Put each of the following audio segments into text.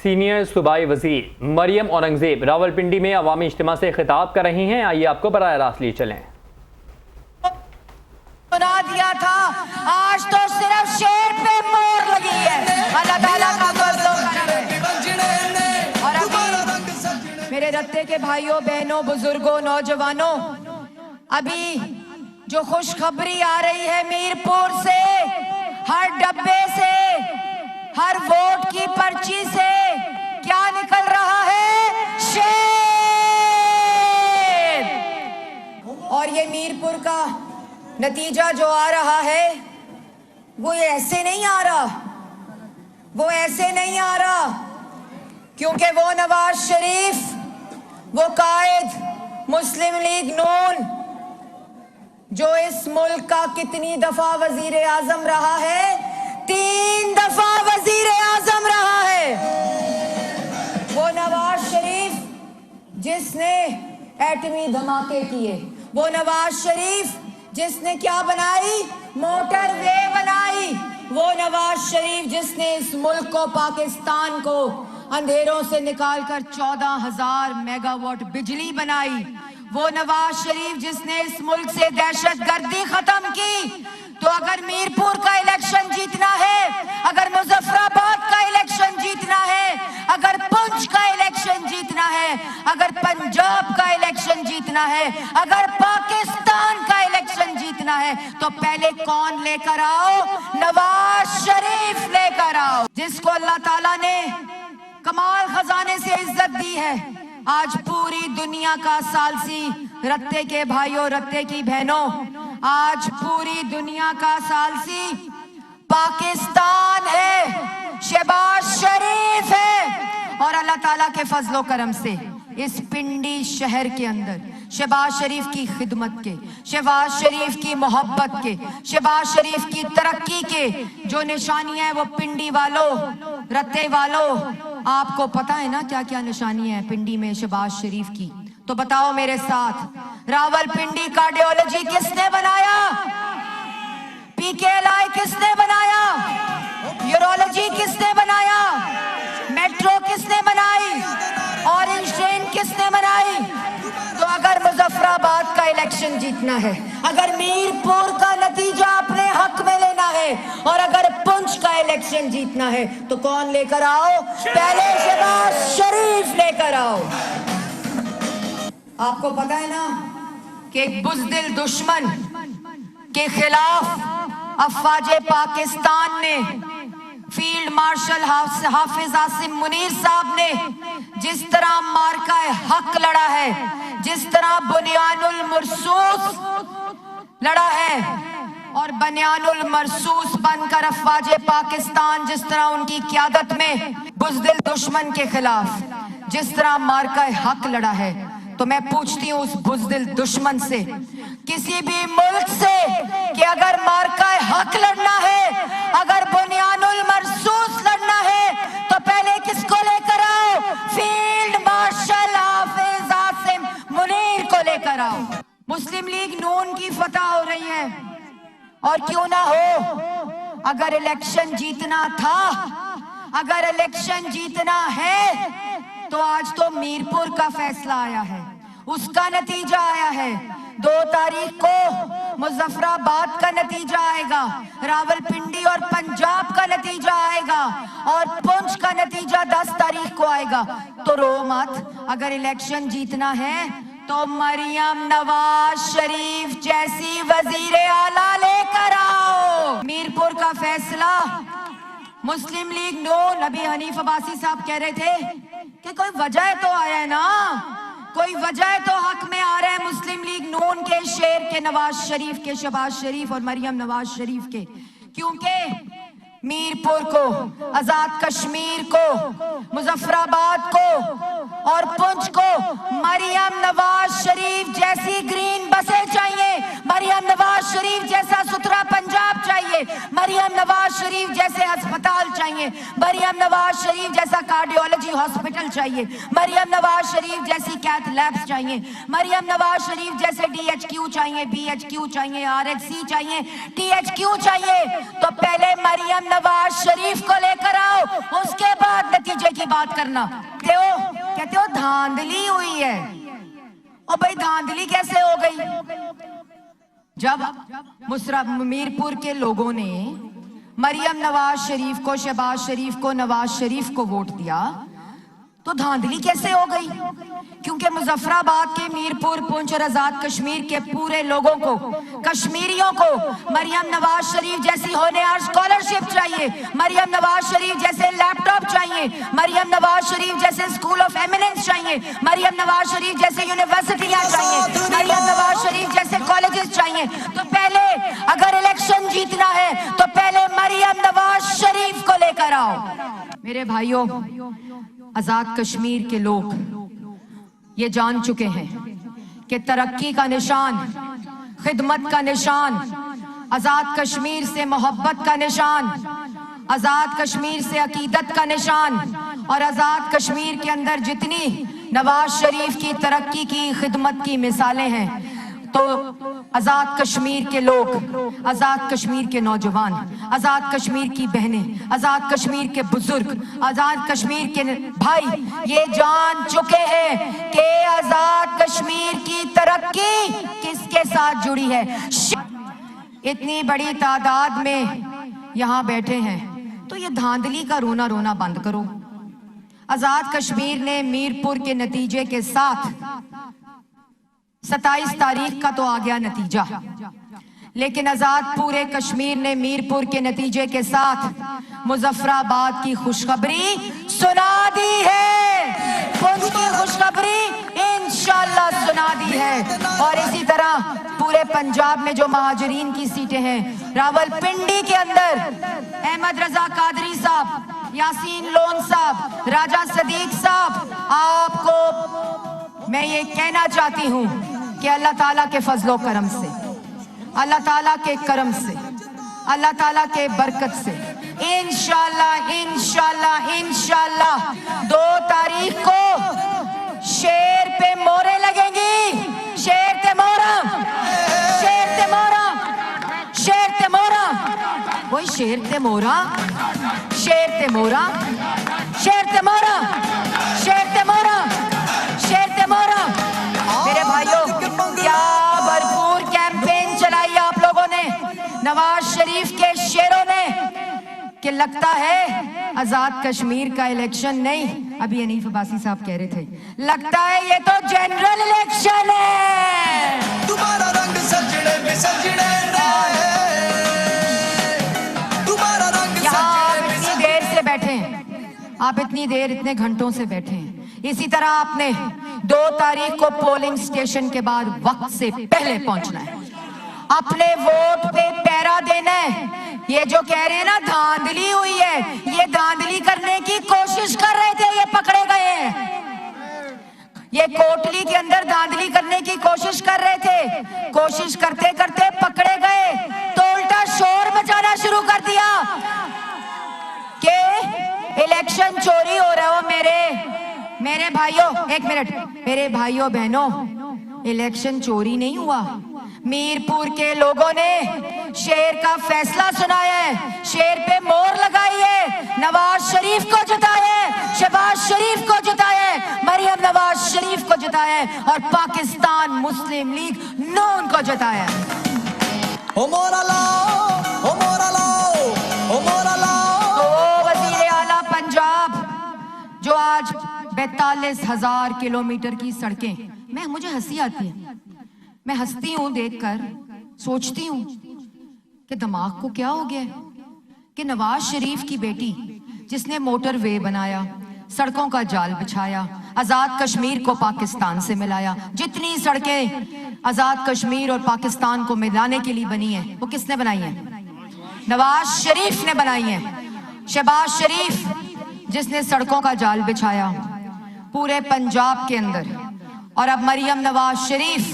Senior सूबाई वजीर मरियम औरंगजेब रावलपिंडी में अवामी इज्तिमा से खिताब कर रही हैं। आइए आपको बराह रास्त लिए चलें। बना दिया था, आज तो सिर्फ शेर पे मोर लगी है। अल्लाह ताला का फजल और करम है। और अभी मेरे रत्ते के भाइयों बहनों बुजुर्गों नौजवानों, अभी जो खुशखबरी आ रही है मीरपुर से, हर डब्बे से, हर वोट की पर्ची से क्या निकल रहा है? शेर। और ये मीरपुर का नतीजा जो आ रहा है वो ऐसे नहीं आ रहा, वो ऐसे नहीं आ रहा, क्योंकि वो नवाज शरीफ, वो कायद मुस्लिम लीग नून जो इस मुल्क का कितनी दफा वजीर आजम रहा है, 3 दफा वजीर आजम रहा है। वो नवाज शरीफ जिसने एटमी धमाके किए, वो नवाज शरीफ जिसने क्या बनाई? मोटरवे बनाई। वो नवाज शरीफ जिसने इस मुल्क को, पाकिस्तान को अंधेरों से निकालकर 14,000 मेगावाट बिजली बनाई। वो नवाज शरीफ जिसने इस मुल्क से दहशतगर्दी खत्म की। तो अगर मीरपुर का इलेक्शन जीतना है, अगर मुजफ्फराबाद का इलेक्शन जीतना है, अगर पुंछ का इलेक्शन जीतना है, अगर पंजाब का इलेक्शन जीतना है, अगर पाकिस्तान का इलेक्शन जीतना है, तो पहले कौन लेकर आओ? नवाज शरीफ लेकर आओ, जिसको अल्लाह ताला ने कमाल खजाने से इज्जत दी है। आज पूरी दुनिया का सालसी, रत्ते के भाइयों, रत्ते की बहनों, आज पूरी दुनिया का सालसी पाकिस्तान है, शहबाज शरीफ है। और अल्लाह ताला के फजलो करम से इस पिंडी शहर के अंदर शहबाज शरीफ की खिदमत के, शहबाज शरीफ की मोहब्बत के, शहबाज शरीफ की तरक्की के जो निशानियां हैं, वो पिंडी वालों, रत्ते वालों, आपको पता है ना क्या क्या निशानियां हैं पिंडी में शहबाज शरीफ की? तो बताओ मेरे साथ, रावलपिंडी कार्डियोलॉजी किसने बनाया? पीकेएलआई किसने बनाया? यूरोलॉजी किसने बनाया? मेट्रो किसने बनाई? ऑरेंज ट्रेन किसने बनाई? तो अगर मुजफ्फराबाद का इलेक्शन जीतना है, अगर मीरपुर का नतीजा अपने हक में लेना है, और अगर पुंछ का इलेक्शन जीतना है, तो कौन लेकर आओ? पहले शहबाज शरीफ लेकर आओ। आपको पता है ना कि एक बुज़दिल दुश्मन के खिलाफ अफवाजे पाकिस्तान ने, फील्ड मार्शल हाफिज आसिम मुनीर साहब ने जिस तरह मार्का हक लड़ा है, जिस तरह बुनियानुल मरसूस लड़ा है, और बनियानुल मरसूस बनकर अफवाजे पाकिस्तान जिस तरह उनकी क़यादत में बुज़दिल दुश्मन के खिलाफ जिस तरह मार्का हक लड़ा है, तो मैं पूछती हूँ उस बुज़दिल दुश्मन से, किसी भी मुल्क से, कि अगर मार्का हक लड़ना है, अगर बुनियानुल मरसूस लड़ना है, तो पहले किसको लेकर आओ? फील्ड मार्शल हाफिज आसिम मुनीर को लेकर आओ। मुस्लिम लीग नून की फतह हो रही है, और क्यों ना हो, अगर इलेक्शन जीतना था, अगर इलेक्शन जीतना है, तो आज तो मीरपुर का फैसला आया है, उसका नतीजा आया है। 2 तारीख को मुजफ्फराबाद का नतीजा आएगा, रावलपिंडी और पंजाब का नतीजा आएगा, और पुंछ का नतीजा 10 तारीख को आएगा। तो रो मत, अगर इलेक्शन जीतना है तो मरियम नवाज शरीफ जैसी वजीर आला लेकर आओ। मीरपुर का फैसला मुस्लिम लीग नून, अभी हनीफ अब्बासी साहब कह रहे थे कि कोई वजह तो आया है ना, कोई वजह तो हक में आ रहा है मुस्लिम लीग नून के, शेर के, नवाज शरीफ के, शहबाज शरीफ और मरियम नवाज शरीफ के, क्योंकि मीरपुर को, आजाद कश्मीर को, मुजफ्फराबाद को और पुंछ को मरियम नवाज शरीफ जैसी ग्रीन बसें चाहिए, मरियम नवाज शरीफ जैसा सुथरा पंजाब चाहिए। چاہیے, مریم نواز شریف جیسے ہسپتال چاہیے, مریم نواز شریف جیسا کارڈیولوجی ہاسپٹل چاہیے, مریم نواز شریف جیسی کیتھ لیبس چاہیے, مریم نواز شریف جیسے DHQ چاہیے, BHQ چاہیے, RHC چاہیے, THQ چاہیے. تو پہلے مریم نواز شریف کو لے کر آؤ, اس کے بعد نتیجے کی بات کرنا. کہتے ہو دھاندلی ہوئی ہے. اور بھائی دھاندلی کیسے ہو گئی؟ جب میرپور کے لوگوں نے مریم نواز شریف کو, شہباز شریف کو, نواز شریف کو ووٹ دیا تو دھاندلی کیسے ہو گئی؟ کیونکہ مظفر آباد کے میرپور, پونچھ اور آزاد کشمیر کے پورے لوگوں کو, کشمیریوں کو مریم نواز شریف جیسی ہونہار اسکالرشپ چاہیے, مریم نواز شریف جیسے لیپ ٹاپ چاہیے, مریم نواز شریف جیسے اسکول آف ایمیننس چاہیے, مریم نواز شریف جیسے یونیورسٹیاں چاہیے, مریم نواز شریف جیسے کالجز چاہیے. تو پہلے اگر الیکشن جیتنا ہے تو پہلے مریم نواز شریف کو لے کر آؤ. میرے بھائیوں, آزاد کشمیر کے لوگ یہ جان چکے ہیں کہ ترقی کا نشان, خدمت کا نشان, آزاد کشمیر سے محبت کا نشان, آزاد کشمیر سے عقیدت کا نشان, اور آزاد کشمیر کے اندر جتنی نواز شریف کی ترقی کی, خدمت کی مثالیں ہیں, تو آزاد کشمیر کے لوگ, آزاد کشمیر کے نوجوان, آزاد کشمیر کی بہنیں, آزاد کشمیر کے بزرگ, آزاد کشمیر کے بھائی یہ جان چکے ہیں کہ آزاد کشمیر کی ترقی کس کے ساتھ جڑی ہے. اتنی بڑی تعداد میں یہاں بیٹھے ہیں تو یہ دھاندلی کا رونا بند کرو. آزاد کشمیر نے میرپور کے نتیجے کے ساتھ 27 تاریخ کا تو آ گیا نتیجہ, لیکن آزاد پورے کشمیر نے میرپور کے نتیجے کے ساتھ مظفر آباد کی خوشخبری سنا دی ہے, پونچھ کی خوشخبری انشاءاللہ سنا دی ہے. اور اسی طرح پورے پنجاب میں جو مہاجرین کی سیٹیں ہیں, راولپنڈی کے اندر احمد رضا قادری صاحب, یاسین لون صاحب, راجہ صدیق صاحب, آپ کو میں یہ کہنا چاہتی ہوں کہ اللہ تعالیٰ کے فضل و کرم سے, اللہ تعالیٰ کے کرم سے, اللہ تعالیٰ کے برکت سے انشاءاللہ 2 تاریخ کو شیر پہ مورے لگیں گی. شیر تے مورا, شیر تے مورا, شیر تے مورا, وہی شیر تے مورا, شیر تے مورا, شیر تے مورا, شیر تے مورا, شیر تے مورا. میرے بھائیوں, کیا بھرپور کیمپین چلائی آپ لوگوں نے, نواز شریف کے شیروں نے, کہ لگتا ہے آزاد کشمیر کا الیکشن نہیں, ابھی انیف عباسی صاحب کہہ رہے تھے, لگتا ہے یہ تو جنرل الیکشن ہے. تمہارا رنگ سجڑے میں سجڑے رہے, تمہارا رنگ اتنی دیر سے بیٹھے ہیں, آپ اتنی دیر, اتنے گھنٹوں سے بیٹھے ہیں. اسی طرح آپ نے 2 تاریخ کو پولنگ سٹیشن کے بعد وقت سے پہلے پہنچنا ہے, اپنے ووٹ پہ پہرا دینا ہے. یہ جو کہہ رہے ہیں نا دھاندلی ہوئی ہے, یہ دھاندلی کرنے کی کوشش کر رہے تھے, یہ پکڑے گئے ہیں. یہ کوٹلی کے اندر دھاندلی کرنے کی کوشش کر رہے تھے, کوشش کرتے کرتے پکڑے گئے تو الٹا شور مچانا شروع کر دیا کہ الیکشن چوری ہو رہا ہو. میرے بھائیوں, ایک منٹ, میرے بھائیوں بہنوں, الیکشن چوری نہیں ہوا. میرپور کے لوگوں نے شیر کا فیصلہ سنایا ہے, شیر پہ مور لگائی ہے, نواز شریف کو جتایا ہے, شہباز شریف کو جتایا ہے, مریم نواز شریف کو جتایا ہے, اور پاکستان مسلم لیگ نون کو جتایا ہے. تو وزیر اعلیٰ پنجاب جو آج 42,000 کلومیٹر کی سڑکیں, مجھے ہنسی آتی ہے, میں ہنستی ہوں دیکھ کر, سوچتی ہوں کہ دماغ کو کیا ہو گیا کہ نواز شریف کی بیٹی جس نے موٹر وے بنایا, سڑکوں کا جال بچھایا, آزاد کشمیر کو پاکستان سے ملایا, جتنی سڑکیں آزاد کشمیر اور پاکستان کو ملانے کے لیے بنی ہیں وہ کس نے بنائی ہیں؟ نواز شریف نے بنائی ہیں. شہباز شریف جس نے سڑکوں کا جال بچھایا پورے پنجاب کے اندر, اور اب مریم نواز شریف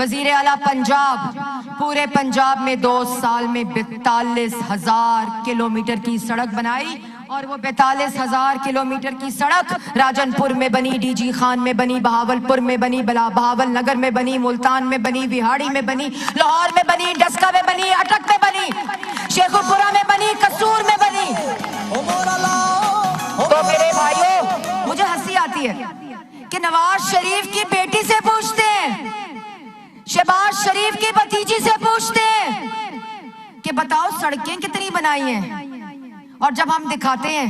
वजीर आला पंजाब, पूरे पंजाब में 2 साल में 42,000 किलोमीटर की सड़क बनाई और वो 42,000 किलोमीटर की सड़क राजनपुर में बनी, डीजी खान में बनी, बहावलपुर में बनी, बहावल नगर में बनी, मुल्तान में बनी, विहाड़ी में बनी, लाहौर में बनी, डस्का में बनी, अटक में बनी, शेखुपुरा में बनी, कसूर में बनी। तो मेरे भाइयों, मुझे हंसी आती है कि नवाज शरीफ की बेटी से पूछते हैं, शहबाज शरीफ की भतीजी से पूछते हैं कि बताओ सड़कें कितनी बनाई हैं, और जब हम दिखाते हैं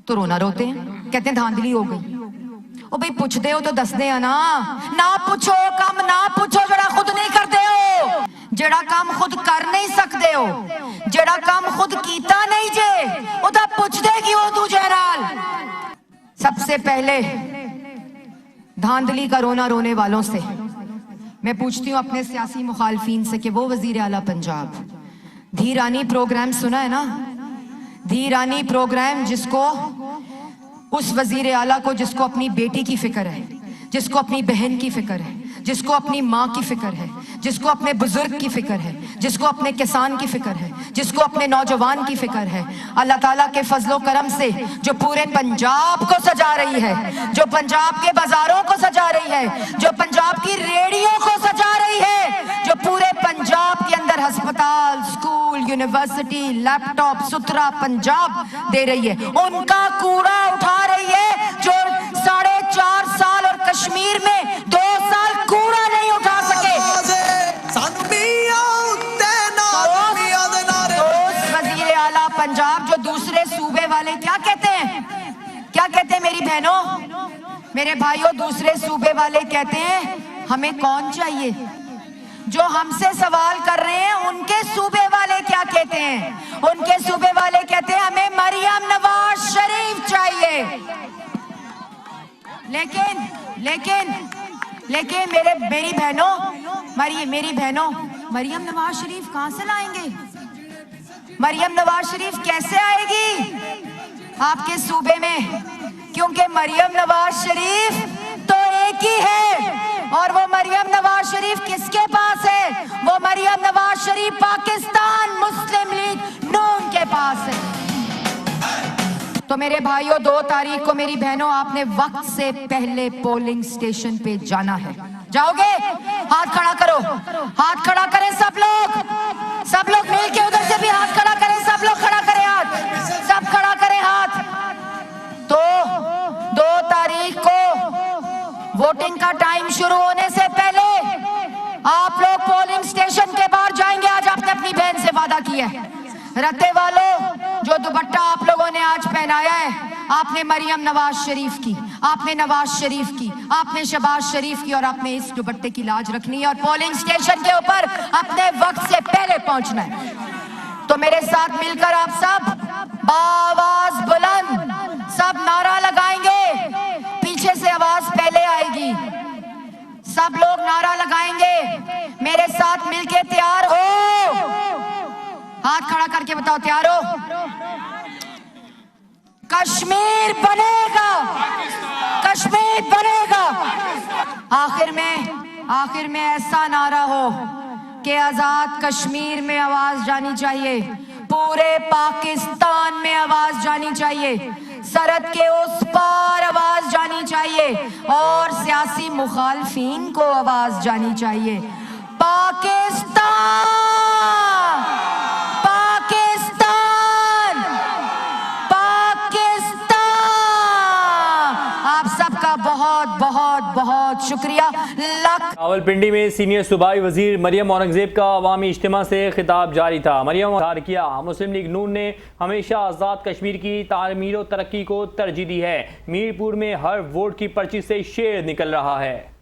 तो रोना रोते हैं, कहते हैं धांधली हो गई। ओ भाई पूछते हो तो दस दे ना पूछो काम, ना पूछो जड़ा खुद नहीं करते हो, जड़ा काम खुद कर नहीं सकते हो, जड़ा काम खुद कीता नहीं जे उदा पूछते क्यों तुझे नाल। सबसे पहले धांधली का रोना रोने वालों से मैं पूछती हूँ अपने सियासी मुखालफीन से कि वो वजीर आला पंजाब धीरानी प्रोग्राम सुना है ना, धीरानी प्रोग्राम, जिसको उस वजीर आला को जिसको अपनी बेटी की फिक्र है, जिसको अपनी बहन की फिक्र है, जिसको अपनी माँ की फिक्र है, जिसको अपने बुजुर्ग की फिक्र है, जिसको अपने किसान की फिक्र है, जिसको अपने नौजवान की फिक्र है, अल्लाह ताला के फजलो करम से जो पूरे पंजाब को सजा रही है, जो पंजाब के बाजारों को सजा रही है, जो पंजाब की रेडियो को सजा रही है, जो पूरे पंजाब के अंदर अस्पताल, स्कूल, यूनिवर्सिटी, लैपटॉप, सुथरा पंजाब दे रही है, उनका कूड़ा उठा रही है जो 4.5 साल और कश्मीर में 2 साल कूड़ा नहीं उठा सके। वजीर आला पंजाब जो दूसरे सूबे वाले क्या कहते हैं, क्या कहते हैं मेरी बहनों, मेरे भाइयों, दूसरे सूबे वाले कहते हैं हमें कौन चाहिए। जो हमसे सवाल कर रहे हैं उनके सूबे वाले क्या कहते हैं, उनके सूबे वाले कहते हैं हमें मरियम नवाज शरीफ चाहिए। लेकिन मेरी बहनों, मरियम नवाज शरीफ कहां से लाएंगे, मरियम नवाज शरीफ कैसे आएगी आपके सूबे में, क्योंकि मरियम नवाज शरीफ तो एक ही है, और वो मरियम नवाज शरीफ किसके पास है, वो मरियम नवाज शरीफ पाकिस्तान मुस्लिम लीग नून के पास है। तो मेरे भाइयों, 2 तारीख को मेरी बहनों आपने वक्त से पहले पोलिंग स्टेशन पे जाना है। जाओगे? हाथ खड़ा करो, हाथ खड़ा करें सब लोग मिल के, उधर से भी हाथ खड़ा करें, सब लोग खड़ा करें हाथ, सब खड़ा करें हाथ। तो 2 तारीख को वोटिंग का टाइम शुरू होने से पहले आप लोग पोलिंग स्टेशन के बाहर जाएंगे। आज आपने अपनी बहन से वादा किया है। रत्ते वालों, जो दुपट्टा आप लोगों ने आज पहनाया है, आपने मरियम नवाज शरीफ की, आपने नवाज शरीफ की, आपने शहबाज शरीफ की, और आपने इस दुपट्टे की लाज रखनी है और पोलिंग स्टेशन के ऊपर अपने वक्त से पहले पहुंचना है। तो मेरे साथ मिलकर आप सब आवाज बुलंद सब नारा लगाएंगे, पीछे से आवाज पहले आएगी, सब लोग नारा लगाएंगे। मेरे साथ मिलके तैयार हो, हाथ खड़ा करके बताओ तैयार हो। कश्मीर बनेगा, कश्मीर बनेगा। आखिर में ऐसा नारा हो कि आजाद कश्मीर में आवाज जानी चाहिए, पूरे पाकिस्तान में आवाज जानी चाहिए, सरहद के उस पार आवाज जानी चाहिए, और सियासी मुखालफीन को आवाज जानी चाहिए। पाकिस्तान, पाकिस्तान, पाकिस्तान। आप सबका बहुत बहुत बहुत शुक्रिया। रावलपिंडी में सीनियर सूबाई वजीर मरियम औरंगजेब का अवामी इज्तिमा से खिताब जारी था। मरियम ने किया, मुस्लिम लीग नून ने हमेशा आज़ाद कश्मीर की तामीर और तरक्की को तरजीह दी है। मीरपुर में हर वोट की पर्ची से शेर निकल रहा है।